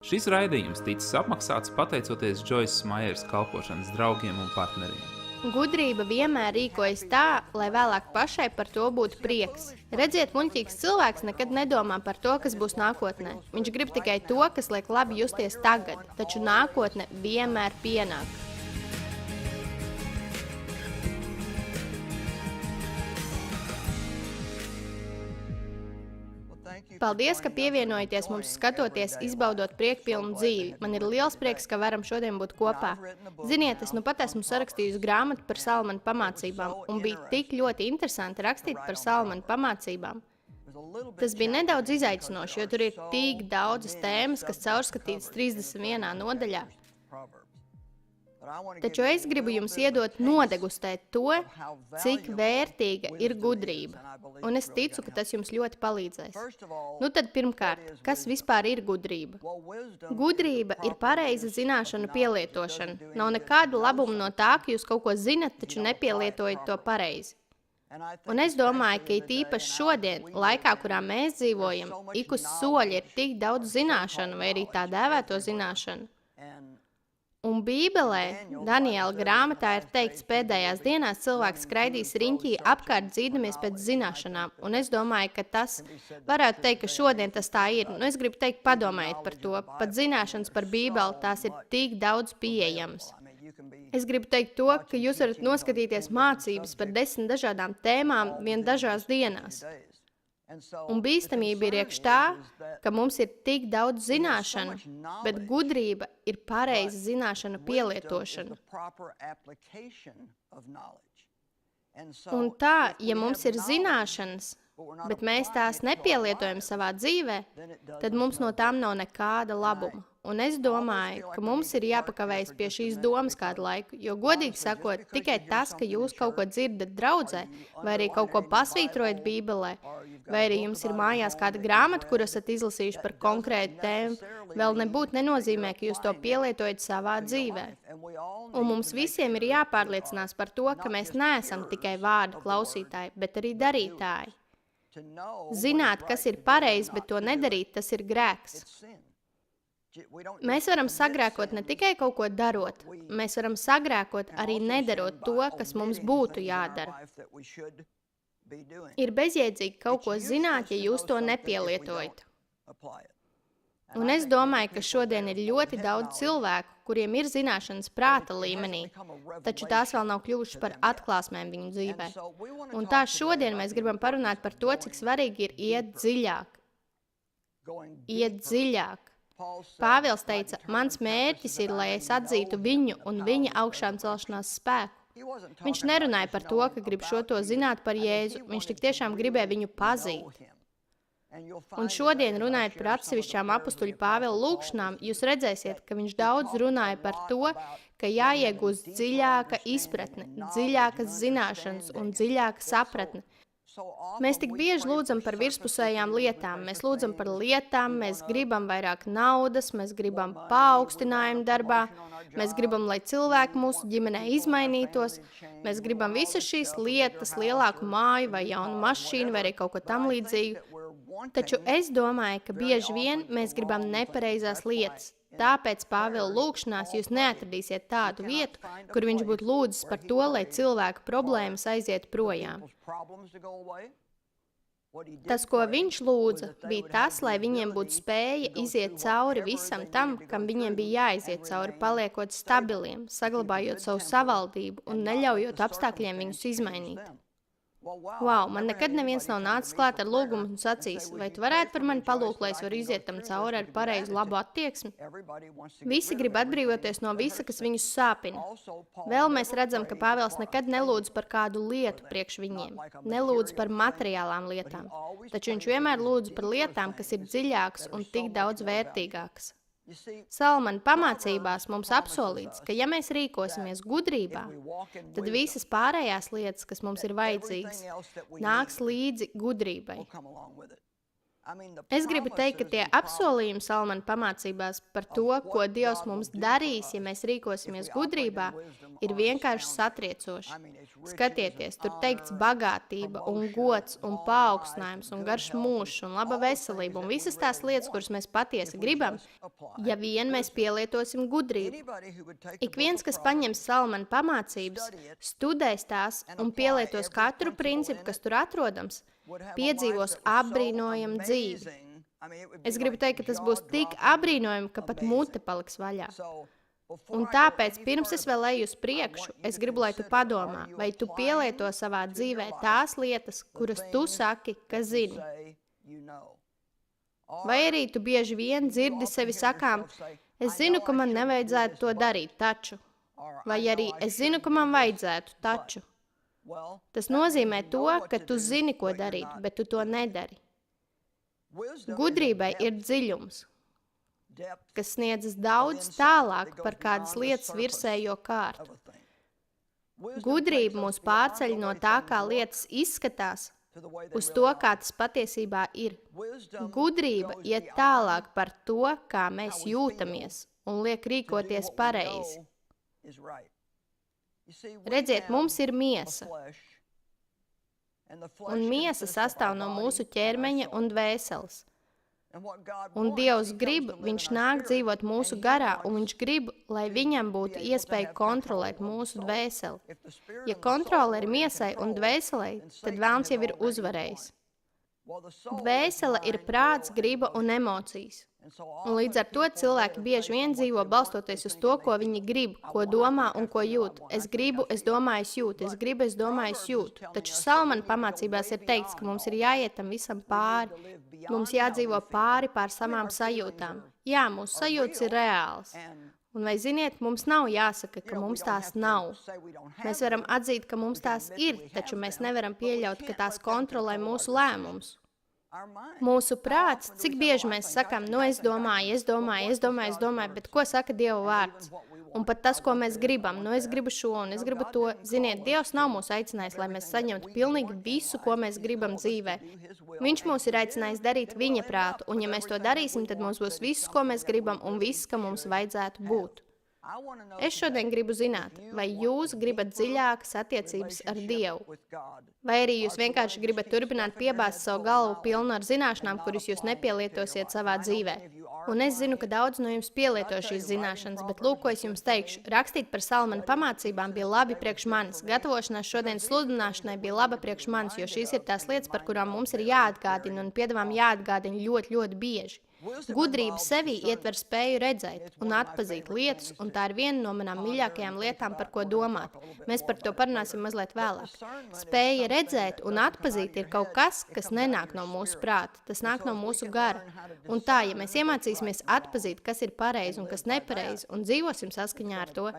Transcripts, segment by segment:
Šis raidījums ticis apmaksāts pateicoties Džoisas Maieras kalpošanas draugiem un partneriem. Gudrība vienmēr rīkojas tā, lai vēlāk pašai par to būtu prieks. Redziet, muļķīgs cilvēks nekad nedomā par to, kas būs nākotnē. Viņš grib tikai to, kas liek labi justies tagad, taču nākotne vienmēr pienāk. Paldies, ka pievienojaties mums skatoties, izbaudot priekpilnu dzīvi. Man ir liels prieks, ka varam šodien būt kopā. Ziniet, es nu pat esmu sarakstījusi grāmatu par Salamana pamācībām, un bija tik ļoti interesanti rakstīt par Salamana pamācībām. Tas bija nedaudz izaicinoši, jo tur ir tik daudzas tēmas, kas caurskatītas 31. nodaļā. Taču es gribu jums iedot nodegustēt to, cik vērtīga ir gudrība. Un es ticu, ka tas jums ļoti palīdzēs. Nu tad pirmkārt, kas vispār ir gudrība? Gudrība ir pareiza zināšanu pielietošana. Nav nekāda labuma no tā, ka jūs kaut ko zinat, taču nepielietojat to pareizi. Un es domāju, ka it īpaši šodien, laikā, kurā mēs dzīvojam, ik uz soļa ir tik daudz zināšanu, vai arī tā dēvēto zināšanu. Un Bībelē, Daniela grāmatā ir teikts, pēdējās dienās cilvēks skraidīs riņķī apkārt dzīdamies pēc zināšanām. Un es domāju, ka tas varētu teikt, ka šodien tas tā ir. Nu, es gribu teikt, padomājiet par to. Pat zināšanas par Bībeli, tās ir tik daudz pieejamas. Es gribu teikt to, ka jūs varat noskatīties mācības par 10 dažādām tēmām vien dažās dienās. Un bīstamība ir iekš tā, ka mums ir tik daudz zināšanu, bet gudrība ir pareiza zināšanu pielietošana. Un tā, ja mums ir zināšanas, bet mēs tās nepielietojam savā dzīvē, tad mums no tām nav nekāda labuma. Un es domāju, ka mums ir jāpakavējas pie šīs domas kādu laiku, jo godīgi sakot, tikai tas, ka jūs kaut ko dzirdat draudzē, vai arī kaut ko pasvītrojat Bībelē, vai arī jums ir mājās kāda grāmata, kur esat izlasījuši par konkrētu tēmu, vēl nebūtu nenozīmē, ka jūs to pielietojat savā dzīvē. Un mums visiem ir jāpārliecinās par to, ka mēs neesam tikai vārdu klausītāji, bet arī darītāji. Zināt, kas ir pareizi, bet to nedarīt, tas ir grēks. Mēs varam sagrēkot ne tikai kaut ko darot, mēs varam sagrēkot arī nedarot to, kas mums būtu jādara. Ir bezjēdzīgi kaut ko zināt, ja jūs to nepielietojat. Un es domāju, ka šodien ir ļoti daudz cilvēku, kuriem ir zināšanas prāta līmenī, taču tās vēl nav kļuvušas par atklāsmēm viņu dzīvē. Un tā šodien mēs gribam parunāt par to, cik svarīgi ir iet dziļāk. Iet dziļāk. Pāvils teica, mans mērķis ir, lai es atzītu viņu un viņa augšām celšanās spēku. Viņš nerunāja par to, ka grib šo to zināt par Jēzu, viņš tik tiešām gribēja viņu pazīt. Un šodien, runājot par atsevišķām apustuļu Pāvila lūkšanām, jūs redzēsiet, ka viņš daudz runāja par to, ka jāiegūst dziļāka izpratne, dziļākas zināšanas un dziļāka sapratne. Mēs tik bieži lūdzam par virspusējām lietām. Mēs lūdzam par lietām, mēs gribam vairāk naudas, mēs gribam paaugstinājumu darbā, mēs gribam, lai cilvēki mūsu ģimenē izmainītos, mēs gribam visas šīs lietas, lielāku māju vai jaunu mašīnu vai arī kaut ko tam līdzīgu. Taču es domāju, ka bieži vien mēs gribam nepareizās lietas. Tāpēc Pāvila lūkšanās jūs neatradīsiet tādu vietu, kur viņš būtu lūdzis par to, lai cilvēku problēmas aiziet projām. Tas, ko viņš lūdza, bija tas, lai viņiem būtu spēja iziet cauri visam tam, kam viņiem bija jāiziet cauri, paliekot stabiliem, saglabājot savu savaldību un neļaujot apstākļiem viņus izmainīt. Wow, man nekad neviens nav nācis klāt ar lūgumu un sacījis, vai tu varētu par mani palūgt, lai es varu iziet tam cauri ar pareizu labu attieksmi? Visi grib atbrīvoties no visa, kas viņus sāpina. Vēl mēs redzam, ka Pāvils nekad nelūdz par kādu lietu priekš viņiem, nelūdz par materiālām lietām, taču viņš vienmēr lūdz par lietām, kas ir dziļākas un tik daudz vērtīgākas. Salamana pamācībās mums apsolīts, ka ja mēs rīkosimies gudrībā, tad visas pārējās lietas, kas mums ir vajadzīgas, nāks līdzi gudrībai. Es gribu teikt, ka tie apsolījumi Salamana pamācībās par to, ko Dievs mums darīs, ja mēs rīkosimies gudrībā, ir vienkārši satriecoši. Skatieties, tur teikts bagātība un gods un paaugstinājums un garš mūžs un laba veselība un visas tās lietas, kuras mēs patiesi gribam, ja vien mēs pielietosim gudrību. Ik viens, kas paņems Salamana pamācības, studēs tās un pielietos katru principu, kas tur atrodams, piedzīvos apbrīnojamu dzīvi. Es gribu teikt, ka tas būs tik apbrīnojami, ka pat mute paliks vaļā. Un tāpēc, pirms es vēl eju uz priekšu, es gribu, lai tu padomā, vai tu pielieto savā dzīvē tās lietas, kuras tu saki, ka zini. Vai arī tu bieži vien dzirdi sevi sakām, es zinu, ka man nevajadzētu to darīt, taču. Vai arī es zinu, ka man vajadzētu, taču. Tas nozīmē to, ka tu zini, ko darīt, bet tu to nedari. Gudrībai ir dziļums, kas sniedzas daudz tālāk par kādas lietas virsējo kārtu. Gudrība mūs pārceļ no tā, kā lietas izskatās, uz to, kā tas patiesībā ir. Gudrība iet tālāk par to, kā mēs jūtamies, un liek rīkoties pareizi. Redziet, mums ir miesa, un miesa sastāv no mūsu ķermeņa un dvēseles. Un Dievs grib, viņš nāk dzīvot mūsu garā, un viņš grib, lai viņam būtu iespēja kontrolēt mūsu dvēseli. Ja kontrole ir miesai un dvēselei, tad vēlns jau ir uzvarējis. Dvēsele ir prāts, griba un emocijas. Un līdz ar to cilvēki bieži vien dzīvo balstoties uz to, ko viņi grib, ko domā un ko jūt. Es gribu, es domāju, es jūtu, es gribu, es domāju, es jūtu. Taču Salamana pamācībās ir teikts, ka mums ir jāiet tam visam pāri. Mums jādzīvo pāri pār savām sajūtām. Jā, mūsu sajūtas ir reālas. Un vai ziniet, mums nav jāsaka, ka mums tās nav. Mēs varam atzīt, ka mums tās ir, taču mēs nevaram pieļaut, ka tās kontrolē mūsu lēmumus. Mūsu prāts, cik bieži mēs sakām, es domāju, bet ko saka Dieva vārds? Un pat tas, ko mēs gribam, es gribu šo un es gribu to. Ziniet, Dievs nav mūs aicinājis, lai mēs saņemtu pilnīgi visu, ko mēs gribam dzīvē. Viņš mūs ir aicinājis darīt viņa prātu, un ja mēs to darīsim, tad mums būs viss, ko mēs gribam un viss, ka mums vajadzētu būt. Es šodien gribu zināt, vai jūs gribat dziļākas attiecības ar Dievu, vai arī jūs vienkārši gribat turpināt piebāzt savu galvu pilnu ar zināšanām, kuras jūs nepielietosiet savā dzīvē. Un es zinu, ka daudz no jums pielieto šīs zināšanas, bet lūk, ko es jums teikšu. Rakstīt par Salamana pamācībām bija labi priekš manis. Gatavošanās šodienas sludināšanai bija laba priekš manis, jo šīs ir tās lietas, par kurām mums ir jāatgādina un piedevām jāatgādina ļoti, ļoti bieži. Gudrība sevī ietver spēju redzēt un atpazīt lietas, un tā ir viena no manām mīļākajām lietām, par ko domāt. Mēs par to parunāsim mazliet vēlāk. Spēja redzēt un atpazīt ir kaut kas, kas nenāk no mūsu prāta, tas nāk no mūsu gara. Un tā, ja mēs iemācīsimies atpazīt, kas ir pareizi un kas nepareizi, un dzīvosim saskaņā ar to,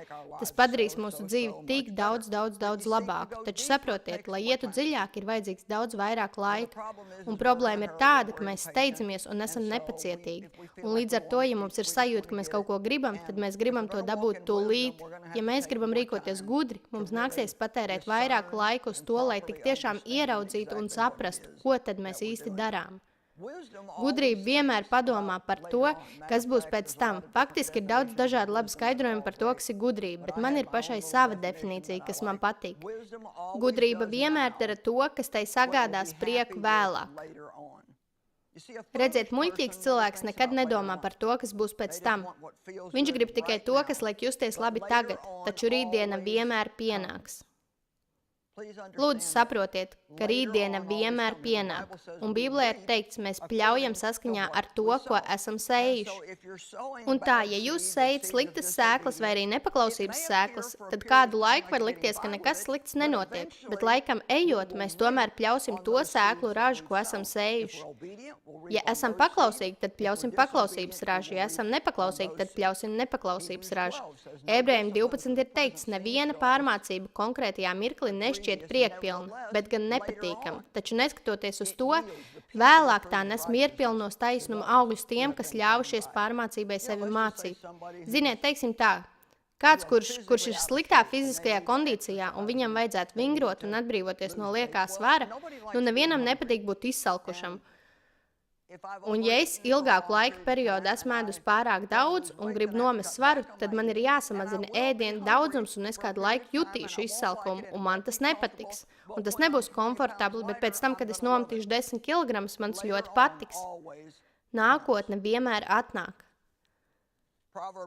tas padarīs mūsu dzīvi tik daudz labāku. Taču saprotiet, lai ietu dziļāk, ir vajadzīgs daudz vairāk laika. Un problēma ir tāda, ka mēs steidzamies un esam nepacietīgi. Un līdz ar to, ja mums ir sajūta, ka mēs kaut ko gribam, tad mēs gribam to dabūt tūlīt. Ja mēs gribam rīkoties gudri, mums nāksies patērēt vairāk laiku uz to, lai tik tiešām ieraudzītu un saprastu, ko tad mēs īsti darām. Gudrība vienmēr padomā par to, kas būs pēc tam. Faktiski ir daudz dažādu labu skaidrojumu par to, kas ir gudrība, bet man ir pašai sava definīcija, kas man patīk. Gudrība vienmēr dara to, kas tai sagādās prieku vēlāk. Redziet, muļķīgs cilvēks nekad nedomā par to, kas būs pēc tam. Viņš grib tikai to, kas liek justies labi tagad, taču rītdiena vienmēr pienāks. Lūdzu, saprotiet, ka rītdiena vienmēr pienāk. Un Bībelē ir teikts, mēs pļaujam saskaņā ar to, ko esam sējuši. Un tā, ja jūs sējat sliktas sēklas vai arī nepaklausības sēklas, tad kādu laiku var likties, ka nekas slikts nenotiek. Bet laikam ejot, mēs tomēr pļausim to sēklu ražu, ko esam sējuši. Ja esam paklausīgi, tad pļausim paklausības ražu. Ja esam nepaklausīgi, tad pļausim nepaklausības ražu. Ebrejiem 12 ir teikts, neviena pārmācība konkrētajā mirklī nešķiet priekpilna, bet gan nepatīkama. Taču neskatoties uz to, vēlāk tā nes mierpilnos taisnuma augļus tiem, kas ļaujušies pārmācībai sevi mācīt. Ziniet, teiksim tā, kāds, kurš ir sliktā fiziskajā kondīcijā un viņam vajadzētu vingrot un atbrīvoties no liekā svara, nevienam nepatīk būt izsalkušam. Un ja es ilgāku laika periodu esmu ēdus pārāk daudz un gribu nomest svaru, tad man ir jāsamazina ēdienu daudzums un es kādu laiku jutīšu izsalkumu, un man tas nepatiks. Un tas nebūs komfortabli, bet pēc tam, kad es nometīšu 10 kg, man tas ļoti patiks. Nākotne vienmēr atnāk.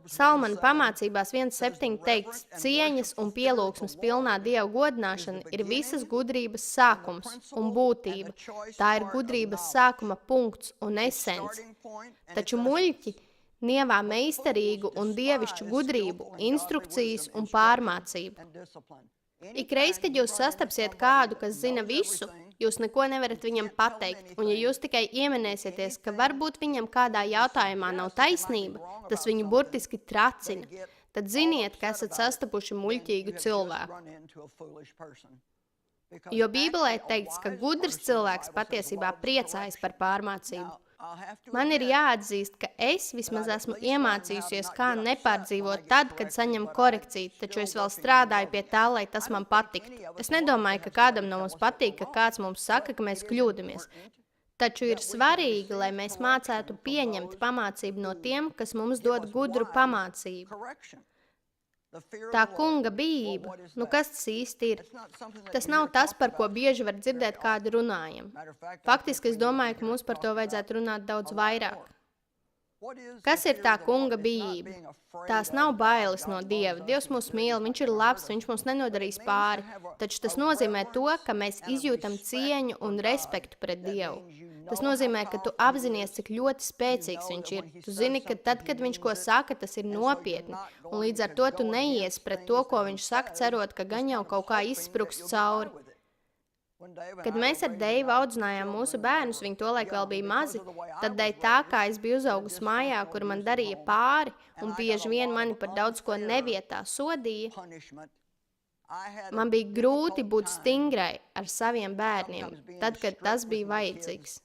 Salmana pamācībās 1.7 teikts, cieņas un pielūgsmes pilnā Dieva godināšana ir visas gudrības sākums un būtība. Tā ir gudrības sākuma punkts un esence. Taču muļķi nievā meistarīgu un dievišķu gudrību, instrukcijas un pārmācību. Ikreiz, kad jūs sastapsiet kādu, kas zina visu, jūs neko nevarat viņam pateikt, un ja jūs tikai ieminēsieties, ka varbūt viņam kādā jautājumā nav taisnība, tas viņu burtiski tracina, tad ziniet, ka esat sastapuši muļķīgu cilvēku. Jo Bībelē teikts, ka gudrs cilvēks patiesībā priecājas par pārmācību. Man ir jāatzīst, ka es vismaz esmu iemācījusies, kā nepārdzīvot tad, kad saņemu korekciju, taču es vēl strādāju pie tā, lai tas man patiktu. Es nedomāju, ka kādam no mums patīk, ka kāds mums saka, ka mēs kļūdamies. Taču ir svarīgi, lai mēs mācētu pieņemt pamācību no tiem, kas mums dod gudru pamācību. Tā kunga bijība, kas tas īsti ir? Tas nav tas, par ko bieži var dzirdēt kādu runājam. Faktiski es domāju, ka mums par to vajadzētu runāt daudz vairāk. Kas ir tā kunga bijība? Tās nav bailes no Dieva. Dievs mūs mīl, viņš ir labs, viņš mums nenodarīs pāri. Taču tas nozīmē to, ka mēs izjūtam cieņu un respektu pret Dievu. Tas nozīmē, ka tu apzinies, cik ļoti spēcīgs viņš ir. Tu zini, ka tad, kad viņš ko saka, tas ir nopietni. Un līdz ar to tu neies pret to, ko viņš saka, cerot, ka gan jau kaut kā izspruks cauri. Kad mēs ar Deivu audzinājām mūsu bērnus, viņi tolaik vēl bija mazi, tad dēļ tā, kā es biju uzaugusi mājā, kur man darīja pāri, un bieži vien mani par daudz ko nevietā sodīja, man bija grūti būt stingrai ar saviem bērniem, tad, kad tas bija vajadzīgs.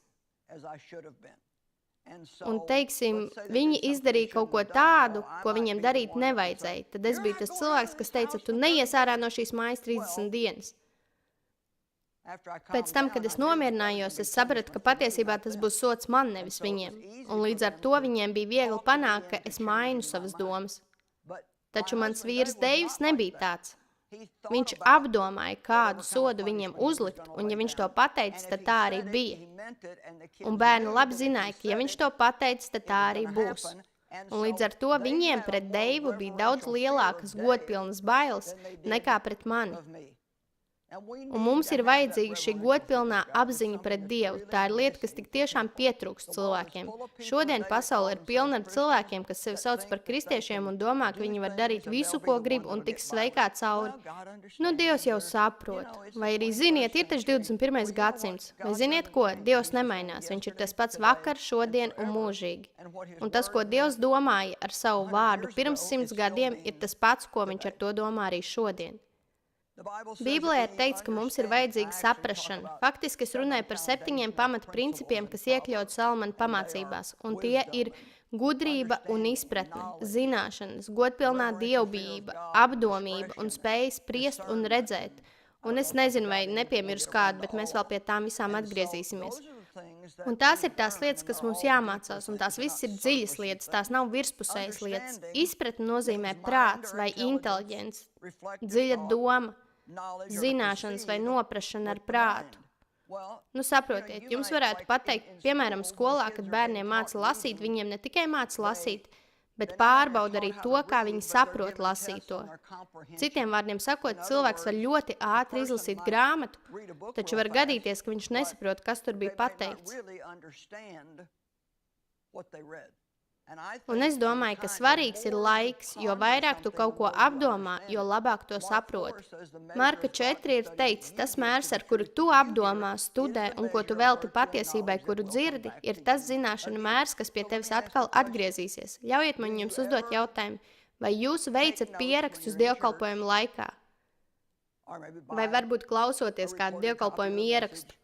Un, teiksim, viņi izdarīja kaut ko tādu, ko viņiem darīt nevajadzēja. Tad es biju tas cilvēks, kas teica, tu neies ārā no šīs mājas 30 dienas. Pēc tam, kad es nomierinājos, es sapratu, ka patiesībā tas būs sots man, nevis viņiem. Un līdz ar to viņiem bija viegli panākt, ka es mainu savas domas. Taču mans vīrs Deivs nebija tāds. Viņš apdomāja, kādu sodu viņiem uzlikt, un ja viņš to pateica, tad tā arī bija. Un bērni labi zināja, ka ja viņš to pateica, tad tā arī būs. Un līdz ar to viņiem pret Deivu bija daudz lielākas godpilnas bailes nekā pret mani. Un mums ir vajadzīga šī godpilnā apziņa pret Dievu. Tā ir lieta, kas tik tiešām pietrūkst cilvēkiem. Šodien pasaule ir pilna ar cilvēkiem, kas sevi sauc par kristiešiem un domā, ka viņi var darīt visu, ko grib un tiks sveikā cauri. Nu, Dievs jau saprot. Vai arī ziniet, ir taču 21. gadsimts. Vai ziniet ko? Dievs nemainās. Viņš ir tas pats vakar, šodien un mūžīgi. Un tas, ko Dievs domāja ar savu vārdu pirms 100 gadiem, ir tas pats, ko viņš ar to domā arī šodien. Bībelē ir teikts, ka mums ir vajadzīga saprašana. Faktiski es runāju par 7 pamatprincipiem, kas iekļaut Salmana pamācībās, un tie ir gudrība un izpratne, zināšanas, godpilnā dievbijība, apdomība un spēja spriest un redzēt. Un es nezinu, vai nepiemirsu kādu, bet mēs vēl pie tām visām atgriezīsimies. Un tās ir tās lietas, kas mums jāmācās, un tās visas ir dziļas lietas, tās nav virspusējas lietas. Izpratne nozīmē prāts vai inteliģents, dziļa doma, zināšanas vai noprašana ar prātu. Nu, saprotiet, jums varētu pateikt, piemēram, skolā, kad bērniem māca lasīt, viņiem ne tikai māca lasīt, bet pārbauda arī to, kā viņi saprot lasīto. Citiem vārdiem sakot, cilvēks var ļoti ātri izlasīt grāmatu, taču var gadīties, ka viņš nesaprot, kas tur bija pateikts. Un es domāju, ka svarīgs ir laiks, jo vairāk tu kaut ko apdomā, jo labāk to saproti. Marka 4 ir teikts, tas mērs, ar kuru tu apdomā, studē un ko tu velti patiesībai, kuru dzirdi, ir tas zināšanu mērs, kas pie tevis atkal atgriezīsies. Ļaujiet man jums uzdot jautājumu, vai jūs veicat pierakstus dievkalpojumu laikā? Vai varbūt klausoties kādu dievkalpojumu ierakstu?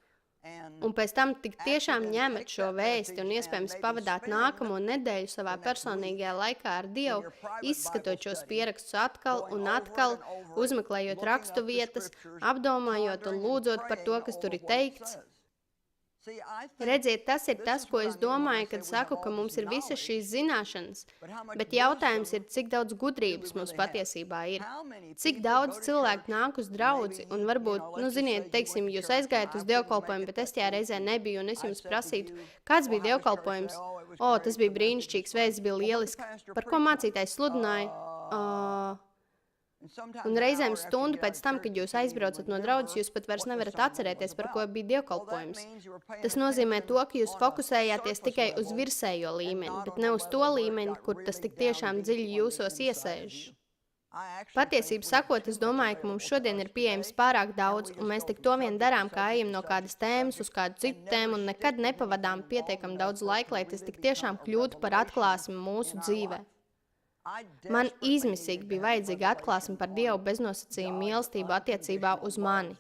Un pēc tam tik tiešām ņemat šo vēsti un iespējams pavadāt nākamo nedēļu savā personīgajā laikā ar Dievu, izskatot šos pierakstus atkal un atkal, uzmeklējot rakstu vietas, apdomājot un lūdzot par to, kas tur ir teikts. Redziet, tas ir tas, ko es domāju, kad saku, ka mums ir visas šīs zināšanas, bet jautājums ir, cik daudz gudrības mums patiesībā ir. Cik daudz cilvēku nāk uz draudzi un varbūt, ziniet, teiksim, jūs aizgājat uz dievkalpojumu, bet es tajā reizē nebiju un es jums prasītu, kāds bija dievkalpojums? Tas bija brīnišķīgs, vēsts bija lieliski. Par ko mācītājs sludināja? Un reizēm stundu pēc tam, kad jūs aizbraucat no draudzes, jūs pat vairs nevarat atcerēties, par ko bija dievkalpojums. Tas nozīmē to, ka jūs fokusējāties tikai uz virsējo līmeni, bet ne uz to līmeni, kur tas tik tiešām dziļi jūsos iesēž. Patiesību sakot, es domāju, ka mums šodien ir pieejams pārāk daudz, un mēs tik to vien darām, kā ejam no kādas tēmas uz kādu citu tēmu, un nekad nepavadām pietiekami daudz laika, lai tas tik tiešām kļūtu par atklāsmi mūsu dzīvē. Man izmisīgi bija vajadzīga atklāsme par Dievu beznosacījumu mīlestību attiecībā uz mani.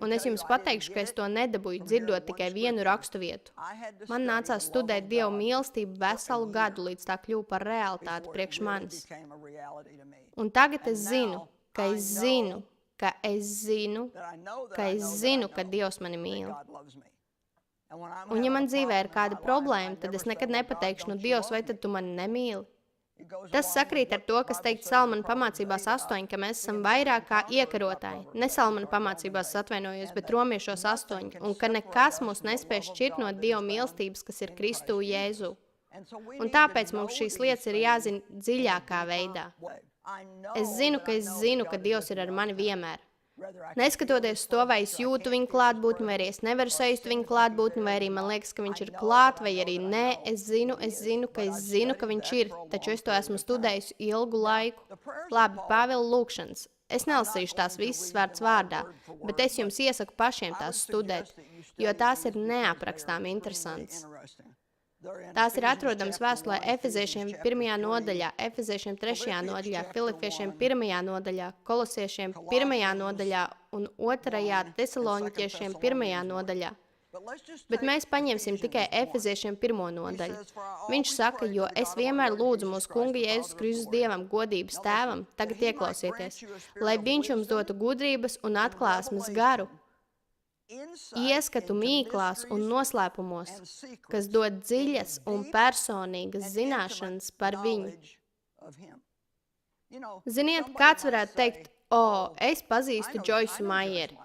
Un es jums pateikšu, ka es to nedabūju dzirdot tikai vienu raksturvietu. Man nācās studēt Dievu mīlestību veselu gadu, līdz tā kļuva par realitāti priekš manis. Un tagad es zinu, ka Dievs mani mīl. Un ja man dzīvē ir kāda problēma, tad es nekad nepateikšu, Dievs, vai tad tu mani nemīli? Tas sakrīt ar to, kas teikt Salmana pamācībās 8, ka mēs esam vairāk kā iekarotāji. Ne Salmana pamācībās atvainojos, bet Romiešos 8, un ka nekas mūs nespēj šķirt no Dieva mīlestības, kas ir Kristū Jēzu. Un tāpēc mums šīs lietas ir jāzina dziļākā veidā. Es zinu, ka Dievs ir ar mani vienmēr. Neskatoties to, vai es jūtu viņu klātbūtni, vai arī es nevaru sajust viņu klātbūtni, vai arī man liekas, ka viņš ir klāt, vai arī nē, es zinu, ka viņš ir, taču es to esmu studējusi ilgu laiku. Labi, Pāvila lūkšanas. Es nelasīšu tās visas vārds vārdā, bet es jums iesaku pašiem tās studēt, jo tās ir neaprakstām interesantas. Tās ir atrodamas vēstulē Efeziešiem 1. nodaļā, Efeziešiem 3. nodaļā, Filipiešiem 1. nodaļā, Kolosiešiem 1. nodaļā un 2. Tesaloniķiešiem 1. nodaļā. Bet mēs paņemsim tikai Efeziešiem 1. nodaļu. Viņš saka, jo es vienmēr lūdzu mūsu Kunga Jēzus Kristus Dievam, godības tēvam, tagad ieklausieties, lai viņš jums dotu gudrības un atklāsmes garu, ieskatu mīklās un noslēpumos, kas dod dziļas un personīgas zināšanas par viņu. Ziniet, kāds varētu teikt, es pazīstu Joysu Maieri.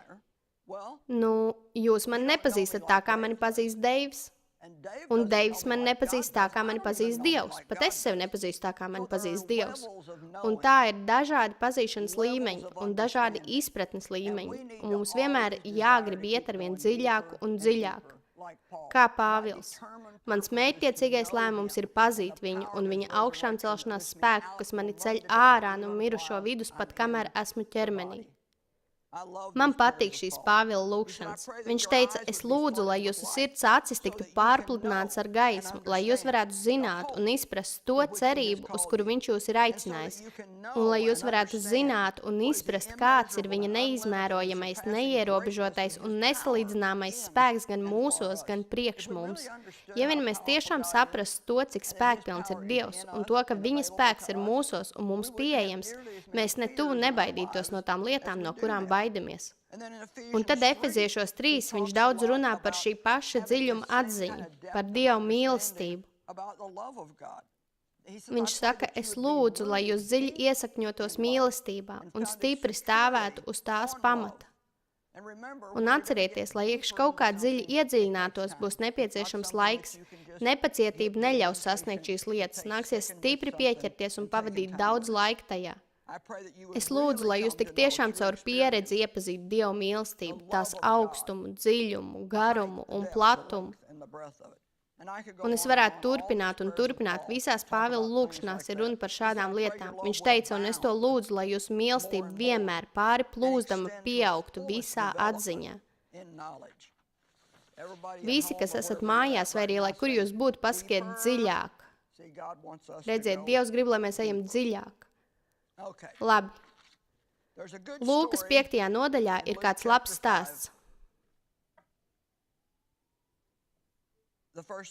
Jūs mani nepazīstat tā, kā mani pazīst Deivs. Un Deivs mani nepazīst tā, kā mani pazīst Dievs. Pat es sevi nepazīstu tā, kā mani pazīst Dievs. Un tā ir dažādi pazīšanas līmeņi un dažādi izpratnes līmeņi. Un mums vienmēr jāgrib iet arvien dziļāk un dziļāk. Kā Pāvils. Mans mērķtiecīgais lēmums ir pazīt viņu un viņa augšām celšanās spēku, kas mani ceļ ārā no mirušo vidus, pat kamēr esmu ķermenī. Man patīk šīs Pāvila lūkšanas. Viņš teica, es lūdzu, lai jūsu sirds acis tiktu pārpludināts ar gaismu, lai jūs varētu zināt un izprast to cerību, uz kuru viņš jūs ir aicinājis, un lai jūs varētu zināt un izprast, kāds ir viņa neizmērojamais, neierobežotais un nesalīdzināmais spēks gan mūsos, gan priekš mums. Ja vien mēs tiešām saprast to, cik spēkpilns ir Dievs, un to, ka viņa spēks ir mūsos un mums pieejams, mēs ne tuvu nebaidītos no tām lietām, no kurām baidamies. Un tad Efeziešos 3 viņš daudz runā par šī paša dziļuma atziņu, par Dievu mīlestību. Viņš saka, es lūdzu, lai jūs dziļi iesakņotos mīlestībā un stipri stāvētu uz tās pamata. Un atcerieties, lai iekš kaut kā dziļi iedziļinātos, būs nepieciešams laiks. Nepacietība neļaus sasniegt šīs lietas, nāksies stipri pieķerties un pavadīt daudz laika tajā. Es lūdzu, lai jūs tik tiešām caur pieredzi iepazītu Dievu mīlestību, tās augstumu, dziļumu, garumu un platumu. Un es varētu turpināt. Visās Pāvila lūkšanās ir runa par šādām lietām. Viņš teica, un es to lūdzu, lai jūsu mīlestība vienmēr pāri plūzdama pieaugtu visā atziņā. Visi, kas esat mājās, vai arī, lai kur jūs būtu, pasakiet dziļāk. Redziet, Dievs grib, lai mēs ejam dziļāk. Labi. Lūkas 5. nodaļā ir kāds labs stāsts.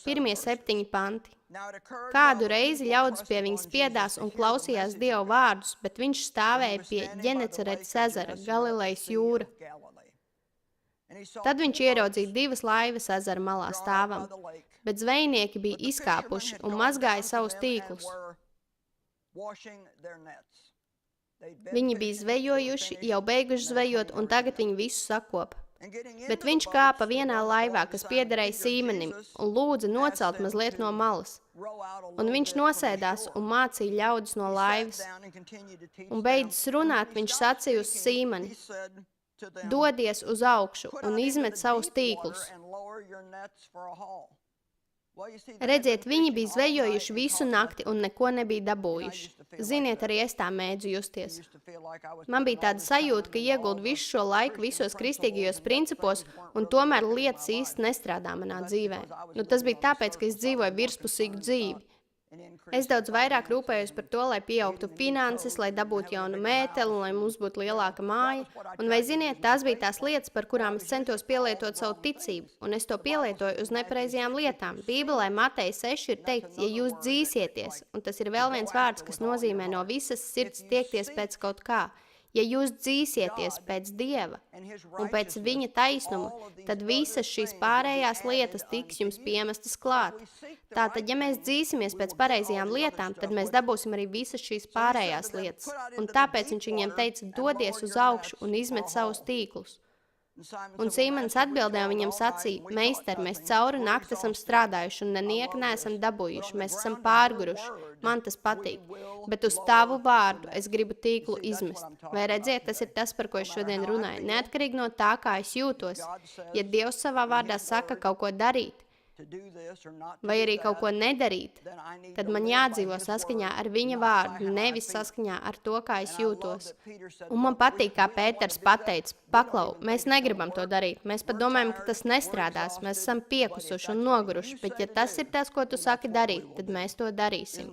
Pirmie 7 panti. Kādu reizi ļaudis pie viņas piedās un klausījās Dieva vārdus, bet viņš stāvēja pie Ģeneceretes ezera, Galilejas jūra. Tad viņš ieraudzīja 2 laivas ezera malā stāvam, bet zvejnieki bija izkāpuši un mazgāja savus tīklus. Viņi bija zvejojuši, jau beiguši zvejot, un tagad viņi visu sakopa. Bet viņš kāpa vienā laivā, kas piederēja Sīmenim, un lūdza nocelt mazliet no malas. Un viņš nosēdās un mācīja ļaudis no laivas. Un beidzis runāt, viņš sacīja uz Sīmeni: dodies uz augšu un izmet savus tīklus. Redziet, viņi bija zvejojuši visu nakti un neko nebija dabūjuši. Ziniet, arī es tā mēdzu justies. Man bija tāda sajūta, ka ieguldu visu šo laiku visos kristīgajos principos, un tomēr lietas īsti nestrādā manā dzīvē. Tas bija tāpēc, ka es dzīvoju virspusīgu dzīvi. Es daudz vairāk rūpējos par to, lai pieaugtu finanses, lai dabūtu jaunu mēteli un lai mums būtu lielāka māja. Un vai ziniet, tās bija tās lietas, par kurām es centos pielietot savu ticību, un es to pielietoju uz nepareizajām lietām. Bībelē Mateja 6 ir teikts, ja jūs dzīsieties, un tas ir vēl viens vārds, kas nozīmē no visas sirds tiekties pēc kaut kā. Ja jūs dzīsieties pēc Dieva un pēc viņa taisnuma, tad visas šīs pārējās lietas tiks jums piemestas klāt. Tātad, ja mēs dzīsimies pēc pareizajām lietām, tad mēs dabūsim arī visas šīs pārējās lietas. Un tāpēc viņš viņiem teica, dodies uz augšu un izmet savus tīklus. Un Sīmenis atbildēja un viņam sacīja, meister, mēs cauri nakti esam strādājuši un nenieka neesam dabūjuši, mēs esam pārguruši, man tas patīk, bet uz tavu vārdu es gribu tīklu izmest. Vai redziet, tas ir tas, par ko es šodien runāju, neatkarīgi no tā, kā es jūtos. Ja Dievs savā vārdā saka kaut ko darīt, vai arī kaut ko nedarīt, tad man jādzīvo saskaņā ar viņa vārdu, nevis saskaņā ar to, kā es jūtos. Un man patīk, kā Pēters pateica, paklau, mēs negribam to darīt, mēs pat domājam, ka tas nestrādās, mēs esam piekusuši un noguruši, bet ja tas ir tas, ko tu saki darīt, tad mēs to darīsim.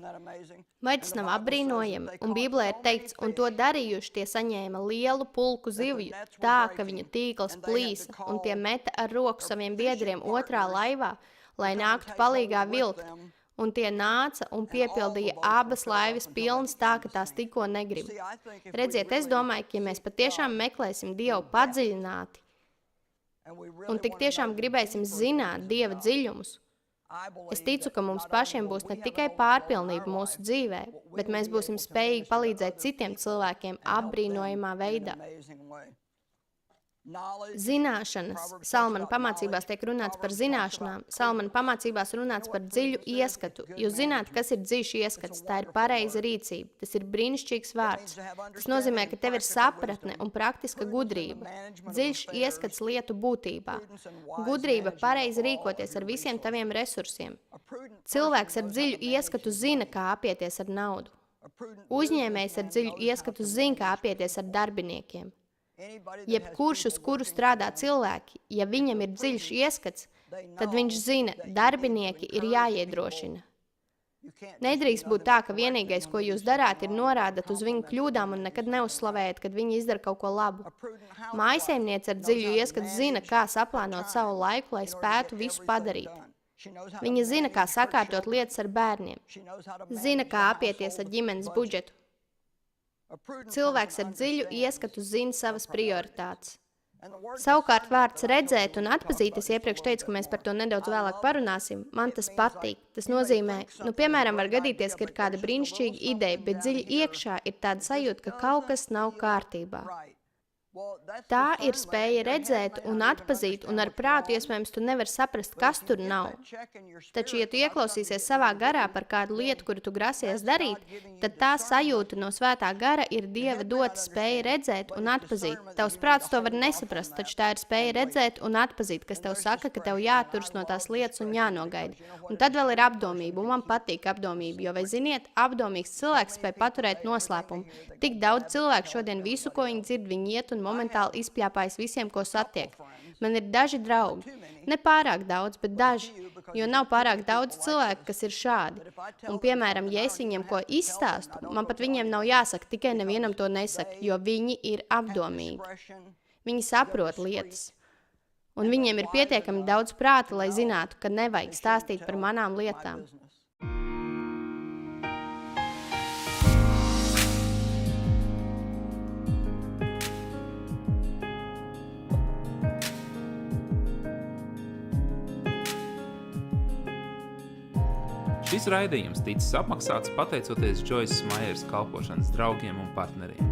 Vai tas nav apbrīnojami? Un Bībelē ir teikts, un to darījuši tie saņēma lielu pulku zivju, tā, ka viņu tīkls plīsa, un tie meta ar roku saviem biedriem otrā laivā, lai nāktu palīgā vilkt, un tie nāca un piepildīja abas laivas pilnas tā, ka tās tikko negrib. Redziet, es domāju, ka ja mēs patiešām meklēsim Dievu padziļināti, un tik tiešām gribēsim zināt Dieva dziļumus, es ticu, ka mums pašiem būs ne tikai pārpilnība mūsu dzīvē, bet mēs būsim spējīgi palīdzēt citiem cilvēkiem apbrīnojamā veidā. Zināšanas. Salmana pamācībās tiek runāts par zināšanām. Salmana pamācībās runāts par dziļu ieskatu. Jūs zināt, kas ir dziļš ieskats? Tā ir pareiza rīcība. Tas ir brīnišķīgs vārds. Tas nozīmē, ka tev ir sapratne un praktiska gudrība. Dziļš ieskats lietu būtībā. Gudrība pareizi rīkoties ar visiem taviem resursiem. Cilvēks ar dziļu ieskatu zina, kā apieties ar naudu. Uzņēmējs ar dziļu ieskatu zina, kā apieties ar darbiniekiem. Jebkurš, uz kuru strādā cilvēki, ja viņam ir dziļš ieskats, tad viņš zina, darbinieki ir jāiedrošina. Nedrīkst būt tā, ka vienīgais, ko jūs darāt, ir norādat uz viņu kļūdām un nekad neuzslavējat, kad viņi izdara kaut ko labu. Mājsaimniece ar dziļu ieskatu zina, kā saplānot savu laiku, lai spētu visu padarīt. Viņa zina, kā sakārtot lietas ar bērniem. Zina, kā apieties ar ģimenes budžetu. Cilvēks ar dziļu ieskatu zina savas prioritātes. Savukārt vārds redzēt un atpazīt, es iepriekš teicu, ka mēs par to nedaudz vēlāk parunāsim, man tas patīk. Tas nozīmē, piemēram, var gadīties, ka ir kāda brīnišķīga ideja, bet dziļi iekšā ir tāda sajūta, ka kaut kas nav kārtībā. Tā ir spēja redzēt un atpazīt, un ar prātu iespējams tu nevari saprast, kas tur nav. Taču, ja tu ieklausīsies savā garā par kādu lietu, kuru tu grasies darīt, tad tā sajūta no svētā gara ir Dieva dota spēja redzēt un atpazīt. Tavs prāts to var nesaprast, taču tā ir spēja redzēt un atpazīt, kas tev saka, ka tev jāturas no tās lietas un jānogaida. Un tad vēl ir apdomība, un man patīk apdomība, jo, vai ziniet, apdomīgs cilvēks spēj paturēt noslēpumu. Tik daudz cilvēku šodien visu, ko viņi dzird, viņi iet un momentāli izpļāpājas visiem, ko satiek. Man ir daži draugi. Ne pārāk daudz, bet daži, jo nav pārāk daudz cilvēku, kas ir šādi. Un, piemēram, ja es viņiem ko izstāstu, man pat viņiem nav jāsaka, tikai nevienam to nesaka, jo viņi ir apdomīgi. Viņi saprot lietas. Un viņiem ir pietiekami daudz prāta, lai zinātu, ka nevajag stāstīt par manām lietām. Šis raidījums ticis apmaksāts pateicoties Džoisas Maieras kalpošanas draugiem un partneriem.